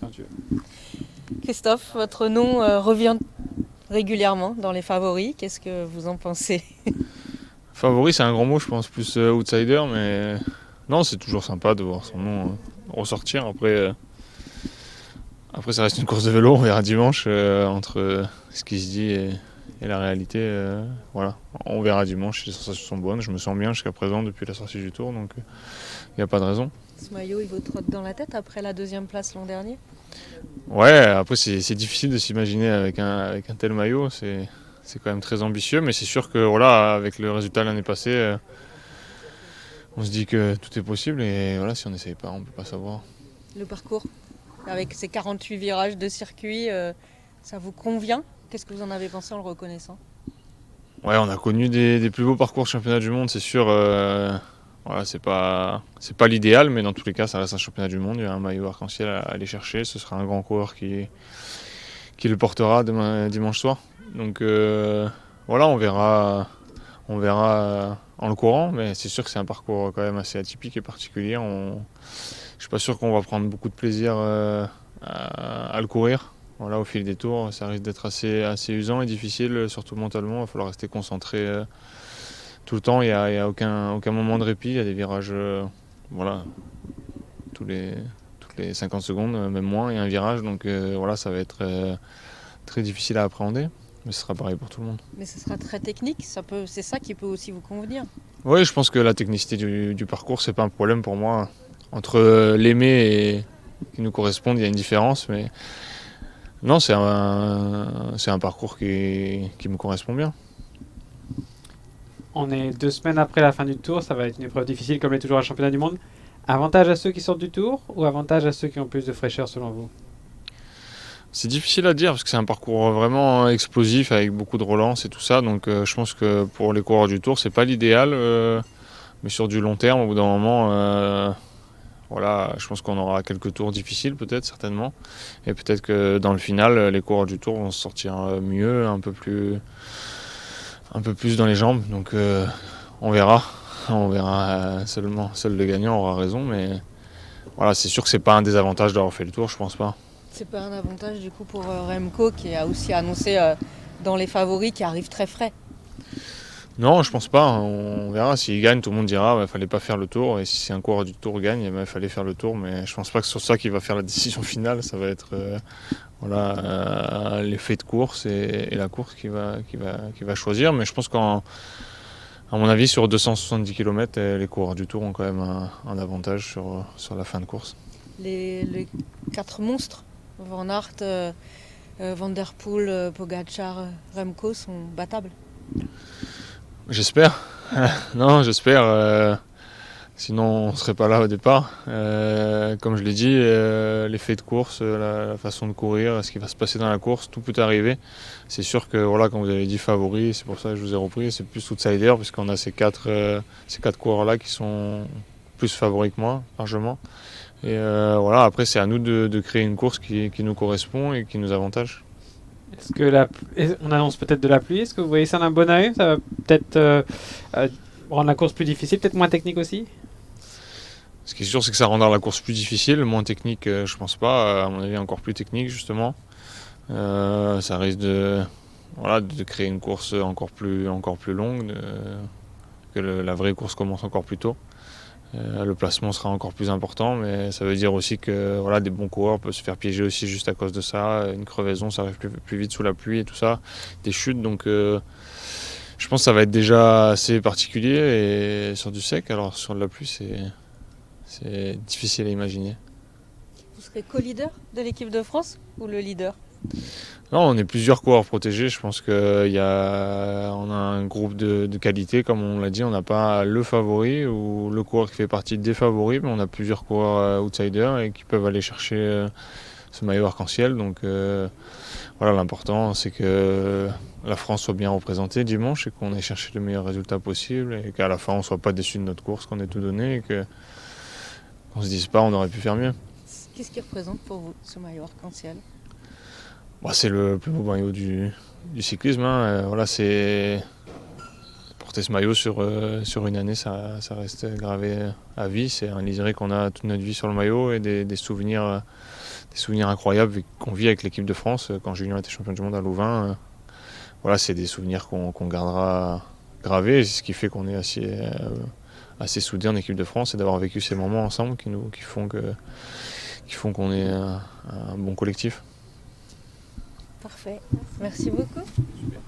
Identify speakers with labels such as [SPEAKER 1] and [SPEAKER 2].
[SPEAKER 1] quand tu veux.
[SPEAKER 2] Christophe, votre nom revient régulièrement dans les favoris. Qu'est-ce que vous en pensez?
[SPEAKER 3] Favori, c'est un grand mot, je pense, plus outsider, mais non, c'est toujours sympa de voir son nom ressortir. Après, ça reste une course de vélo, on verra dimanche entre ce qui se dit et la réalité. Voilà, on verra dimanche si les sensations sont bonnes. Je me sens bien jusqu'à présent depuis la sortie du Tour, donc il n'y a pas de raison.
[SPEAKER 2] Ce maillot, il vous trotte dans la tête après la deuxième place l'an dernier?
[SPEAKER 3] Ouais, après c'est difficile de s'imaginer avec un tel maillot, c'est quand même très ambitieux, mais c'est sûr que voilà, avec le résultat de l'année passée, on se dit que tout est possible et voilà, si on n'essaye pas, on peut pas savoir.
[SPEAKER 2] Le parcours, avec ses 48 virages de circuit, ça vous convient? Qu'est-ce que vous en avez pensé en le reconnaissant?
[SPEAKER 3] Ouais, on a connu des plus beaux parcours championnat du monde, c'est sûr. Voilà, c'est pas l'idéal, mais dans tous les cas, ça reste un championnat du monde. Il y a un maillot arc-en-ciel à aller chercher. Ce sera un grand coureur qui le portera demain, dimanche soir. Donc voilà, on verra en le courant, mais c'est sûr que c'est un parcours quand même assez atypique et particulier. Je suis pas sûr qu'on va prendre beaucoup de plaisir à le courir. Voilà, au fil des tours, ça risque d'être assez usant et difficile, surtout mentalement. Il va falloir rester concentré tout le temps. Il y a aucun moment de répit. Il y a des virages, voilà, toutes les 50 secondes, même moins. Il y a un virage, donc voilà, ça va être très difficile à appréhender. Mais ce sera pareil pour tout le monde.
[SPEAKER 2] Mais ce sera très technique, c'est ça qui peut aussi vous convenir.
[SPEAKER 3] Oui, je pense que la technicité du parcours, c'est pas un problème pour moi. Entre l'aimer et qui nous correspondent, il y a une différence, mais non, c'est un parcours qui me correspond bien.
[SPEAKER 1] On est 2 semaines après la fin du Tour, ça va être une épreuve difficile comme l'est toujours un championnat du monde. Avantage à ceux qui sortent du Tour ou avantage à ceux qui ont plus de fraîcheur selon vous?
[SPEAKER 3] C'est difficile à dire parce que c'est un parcours vraiment explosif avec beaucoup de relance et tout ça. Donc je pense que pour les coureurs du Tour, c'est pas l'idéal. Mais sur du long terme, au bout d'un moment, voilà, je pense qu'on aura quelques tours difficiles peut-être, certainement. Et peut-être que dans le final, les coureurs du Tour vont se sortir mieux, un peu plus dans les jambes. Donc on verra. On verra seulement. Seul le gagnant aura raison. Mais voilà, c'est sûr que c'est pas un désavantage d'avoir fait le Tour, je pense pas.
[SPEAKER 2] C'est pas un avantage du coup pour Remco qui a aussi annoncé dans les favoris qui arrive très frais.
[SPEAKER 3] Non, je pense pas. On verra. S'il gagne, tout le monde dira il fallait pas faire le Tour. Et si c'est un coureur du Tour gagne, il fallait faire le Tour. Mais je pense pas que c'est sur ça qu'il va faire la décision finale. Ça va être l'effet de course et la course qui va choisir. Mais je pense qu'à mon avis, sur 270 km, les coureurs du Tour ont quand même un avantage sur la fin de course.
[SPEAKER 2] Les 4 monstres, Van Aert, Van der Poel, Pogacar, Remco, sont battables.
[SPEAKER 3] J'espère. Non, j'espère. Sinon, on ne serait pas là au départ. Comme je l'ai dit, l'effet de course, la façon de courir, ce qui va se passer dans la course, tout peut arriver. C'est sûr que, voilà, quand vous avez dit favori, c'est pour ça que je vous ai repris, c'est plus outsider, puisqu'on a ces quatre coureurs-là qui sont plus favoris que moi, largement. Et voilà, après, c'est à nous de créer une course qui nous correspond et qui nous avantage.
[SPEAKER 1] Est-ce que on annonce peut-être de la pluie? Est-ce que vous voyez ça d'un bon oeil? Ça va peut-être rendre la course plus difficile, peut-être moins technique aussi?
[SPEAKER 3] Ce qui est sûr, c'est que ça rendra la course plus difficile, moins technique, je pense pas. À mon avis, encore plus technique, justement. Ça risque de créer une course encore plus longue, que la vraie course commence encore plus tôt. Le placement sera encore plus important, mais ça veut dire aussi que voilà, des bons coureurs peuvent se faire piéger aussi juste à cause de ça. Une crevaison, ça arrive plus vite sous la pluie et tout ça. Des chutes, donc je pense que ça va être déjà assez particulier et sur du sec. Alors sur de la pluie, c'est difficile à imaginer.
[SPEAKER 2] Vous serez co-leader de l'équipe de France ou le leader?
[SPEAKER 3] Non, on est plusieurs coureurs protégés. Je pense qu'on a un groupe de qualité, comme on l'a dit. On n'a pas le favori ou le coureur qui fait partie des favoris, mais on a plusieurs coureurs outsiders et qui peuvent aller chercher ce maillot arc-en-ciel. Donc voilà, l'important, c'est que la France soit bien représentée dimanche et qu'on ait cherché le meilleur résultat possible et qu'à la fin, on ne soit pas déçu de notre course, qu'on ait tout donné et qu'on ne se dise pas on aurait pu faire mieux.
[SPEAKER 2] Qu'est-ce qui représente pour vous ce maillot arc-en-ciel?
[SPEAKER 3] C'est le plus beau maillot du cyclisme. Voilà, c'est porter ce maillot sur une année, ça reste gravé à vie. C'est un liseré qu'on a toute notre vie sur le maillot et des souvenirs souvenirs incroyables qu'on vit avec l'équipe de France. Quand Julien était champion du monde à Louvain, voilà, c'est des souvenirs qu'on gardera gravés. C'est ce qui fait qu'on est assez soudés en équipe de France et d'avoir vécu ces moments ensemble qui font qu'on est un bon collectif.
[SPEAKER 2] Parfait. Merci beaucoup.
[SPEAKER 3] Super.